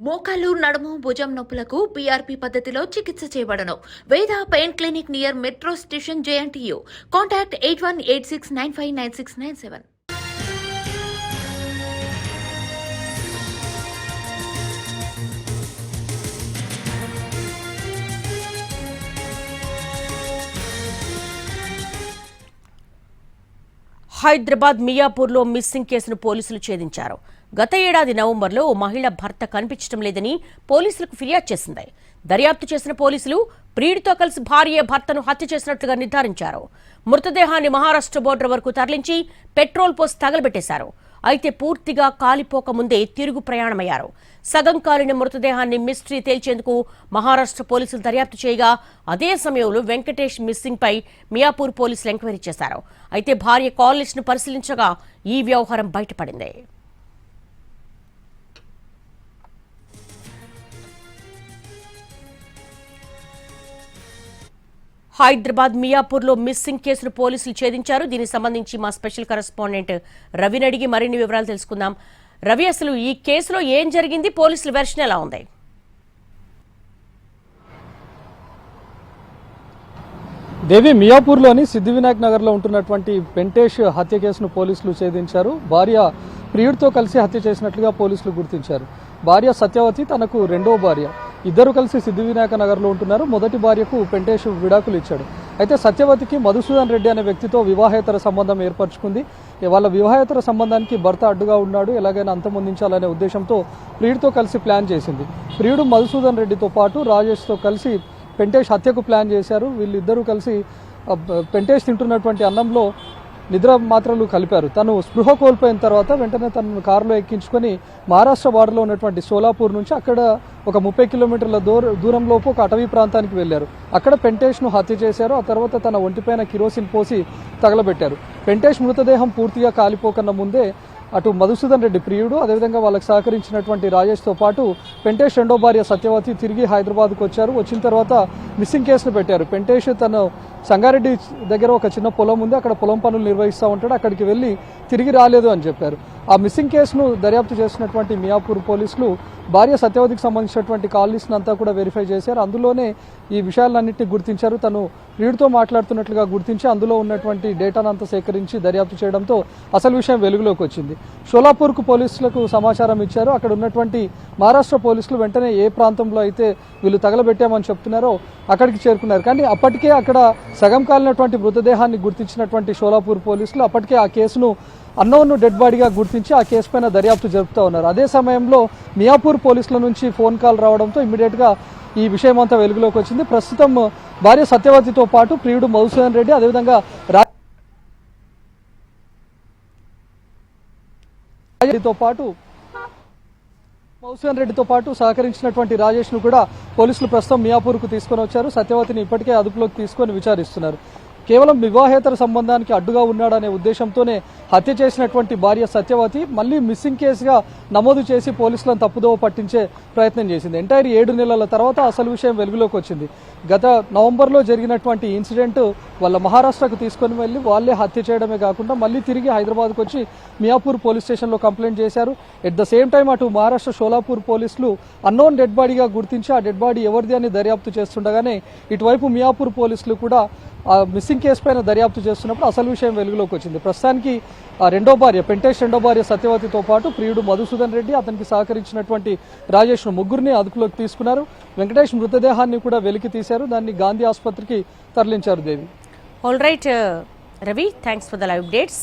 మోకాలు నడుము భుజం నొప్పులకు పీఆర్పీ పద్ధతిలో చికిత్స చేయబడను. Veda pain clinic near metro station JNTU. Contact 8186959697. Hyderabad మియాపూర్లో మిస్సింగ్ కేసును పోలీసులు ఛేదించారు. గత ఏడాది నవంబర్లో ఓ మహిళ భర్త కనిపించడం లేదని పోలీసులకు ఫిర్యాదు చేసింది. దర్యాప్తు చేసిన పోలీసులు ప్రియుడితో కలిసి భార్య భర్తను హత్య చేసినట్లుగా నిర్ధారించారు. మృతదేహాన్ని మహారాష్ట్ర బోర్డర్ వరకు తరలించి పెట్రోల్ పోసి తగలబెట్టేశారు. అయితే పూర్తిగా కాలిపోక ముందే తిరుగు ప్రయాణమయ్యారు. సగం కాలిన మృతదేహాన్ని మిస్టరీ తేల్చేందుకు మహారాష్ట్ర పోలీసులు దర్యాప్తు చేయగా అదే సమయంలో వెంకటేష్ మిస్సింగ్ పై మియాపూర్ పోలీసులు ఎంక్వైరీ చేశారు. అయితే భార్య కాల్ లిస్ట్ ను పరిశీలించగా ఈ వ్యవహారం బయటపడింది. హైదరాబాద్ మియాపూర్లో మిస్సింగ్ కేసును పోలీసులు ఛేదించారు. దీనికి సంబంధించి మా స్పెషల్ కరెస్పాండెంట్ రవిని అడిగి మరిన్ని వివరాలు తెలుసుకుందాం. రవి, అసలు ఈ కేసులో ఏం జరిగింది? పోలీసుల వెర్షన్ ఎలా ఉంది? దేవి, మియాపూర్లోని సిద్ధివినాయక్ నగర్లో ఉంటున్నటువంటి వెంకటేష్ హత్య కేసును పోలీసులు ఛేదించారు. భార్య ప్రియుడితో కలిసి హత్య చేసినట్లుగా పోలీసులు గుర్తించారు. భార్య సత్యవతి తనకు రెండో భార్య. ఇద్దరు కలిసి సిద్ధివినాయక నగర్లో ఉంటున్నారు. మొదటి భార్యకు వెంకటేష్ విడాకులు ఇచ్చాడు. అయితే సత్యవతికి మధుసూదన్ రెడ్డి అనే వ్యక్తితో వివాహేతర సంబంధం ఏర్పరచుకుంది. వాళ్ళ వివాహేతర సంబంధానికి భర్త అడ్డుగా ఉన్నాడు, ఎలాగైనా అంతమొందించాలనే ఉద్దేశంతో ప్రియుడితో కలిసి ప్లాన్ చేసింది. ప్రియుడు మధుసూదన్ రెడ్డితో పాటు రాజేష్తో కలిసి వెంకటేష్ హత్యకు ప్లాన్ చేశారు. వీళ్ళిద్దరూ కలిసి వెంకటేష్ తింటున్నటువంటి అన్నంలో నిద్ర మాత్రలు కలిపారు. తను స్పృహ కోల్పోయిన తర్వాత వెంటనే తనను కారులో ఎక్కించుకొని మహారాష్ట్ర బార్డర్లో ఉన్నటువంటి సోలాపూర్ నుంచి అక్కడ ఒక 30 కిలోమీటర్ల దూరంలోపు ఒక అటవీ ప్రాంతానికి వెళ్లారు. అక్కడ వెంకటేష్ను హత్య చేశారు. ఆ తర్వాత తన ఒంటిపైన కిరోసిన్ పోసి తగలబెట్టారు. వెంకటేష్ మృతదేహం పూర్తిగా కాలిపోకన్నా ముందే అటు మధుసూదన్ రెడ్డి ప్రియుడు, అదేవిధంగా వాళ్ళకి సహకరించినటువంటి రాజేష్తో పాటు వెంకటేష్ రెండో భార్య సత్యవతి తిరిగి హైదరాబాద్కు వచ్చారు. వచ్చిన తర్వాత మిస్సింగ్ కేసును పెట్టారు. వెంకటేష్ తను సంగారెడ్డి దగ్గర ఒక చిన్న పొలం ఉంది, అక్కడ పొలం పనులు నిర్వహిస్తూ ఉంటాడు. అక్కడికి వెళ్ళి తిరిగి రాలేదు అని చెప్పారు. ఆ మిస్సింగ్ కేసును దర్యాప్తు చేసినటువంటి మియాపూర్ పోలీసులు భార్య సత్యవతికి సంబంధించినటువంటి కాల్ లిస్ట్ను అంతా కూడా వెరిఫై చేశారు. అందులోనే ఈ విషయాలన్నింటినీ గుర్తించారు. తను ప్రియుడితో మాట్లాడుతున్నట్లుగా గుర్తించి అందులో ఉన్నటువంటి డేటానంతా సేకరించి దర్యాప్తు చేయడంతో అసలు విషయం వెలుగులోకి వచ్చింది. షోలాపూర్కు పోలీసులకు సమాచారం ఇచ్చారు. అక్కడ ఉన్నటువంటి మహారాష్ట్ర పోలీసులు వెంటనే ఏ ప్రాంతంలో అయితే వీళ్ళు తగలబెట్టామని చెప్తున్నారో అక్కడికి చేరుకున్నారు. కానీ అప్పటికే అక్కడ సగం కాలినటువంటి మృతదేహాన్ని గుర్తించినటువంటి షోలాపూర్ పోలీసులు అప్పటికే ఆ కేసును అన్నోన్ డెడ్ బాడీగా గుర్తించి ఆ కేసు పైన దర్యాప్తు జరుపుతూ ఉన్నారు. అదే సమయంలో మియాపూర్ పోలీసుల నుంచి ఫోన్ కాల్ రావడంతో ఇమ్మీడియట్గా ఈ విషయం అంతా వెలుగులోకి వచ్చింది. ప్రస్తుతం భార్య సత్యవతితో పాటు ప్రియుడు మధుసూదన్ రెడ్డి, అదేవిధంగా మధుసూదన్ రెడ్డితో పాటు సహకరించినటువంటి రాజేష్ను కూడా పోలీసులు ప్రస్తుతం మియాపూర్కు తీసుకొని వచ్చారు. సత్యవతిని ఇప్పటికే అదుపులోకి తీసుకొని విచారిస్తున్నారు. కేవలం వివాహేతర సంబంధానికి అడ్డుగా ఉన్నాడనే ఉద్దేశంతోనే హత్య చేసినటువంటి భార్య సత్యవతి మళ్లీ మిస్సింగ్ కేసుగా నమోదు చేసి పోలీసులను తప్పుదోవ పట్టించే ప్రయత్నం చేసింది. ఎంటైర్ 7 నెలల తర్వాత అసలు విషయం వెలుగులోకి వచ్చింది. గత నవంబర్లో జరిగినటువంటి ఇన్సిడెంట్ వాళ్ళ మహారాష్ట్రకు తీసుకొని వెళ్లి వాళ్లే హత్య చేయడమే కాకుండా మళ్లీ తిరిగి హైదరాబాద్కు వచ్చి మియాపూర్ పోలీస్ స్టేషన్లో కంప్లైంట్ చేశారు. ఎట్ ద సేమ్ టైం అటు మహారాష్ట్ర షోలాపూర్ పోలీసులు అన్నోన్ డెడ్ బాడీగా గుర్తించి ఆ డెడ్ బాడీ ఎవరిది అని దర్యాప్తు చేస్తుండగానే ఇటువైపు మియాపూర్ పోలీసులు కూడా ఆ మిస్సింగ్ కేసు పైన దర్యాప్తు చేస్తున్నప్పుడు అసలు విషయం వెలుగులోకి వచ్చింది. ప్రస్తుతానికి రెండో భార్య వెంకటేష్ రెండో భార్య సత్యవతితో పాటు ప్రియుడు మధుసూదన్ రెడ్డి, అతనికి సహకరించినటువంటి రాజేష్ను ముగ్గురిని అదుపులోకి తీసుకున్నారు. వెంకటేష్ మృతదేహాన్ని కూడా వెలికి తీశారు. దాన్ని గాంధీ ఆసుపత్రికి తరలించారు. Devi, all right Ravi, thanks for the live updates.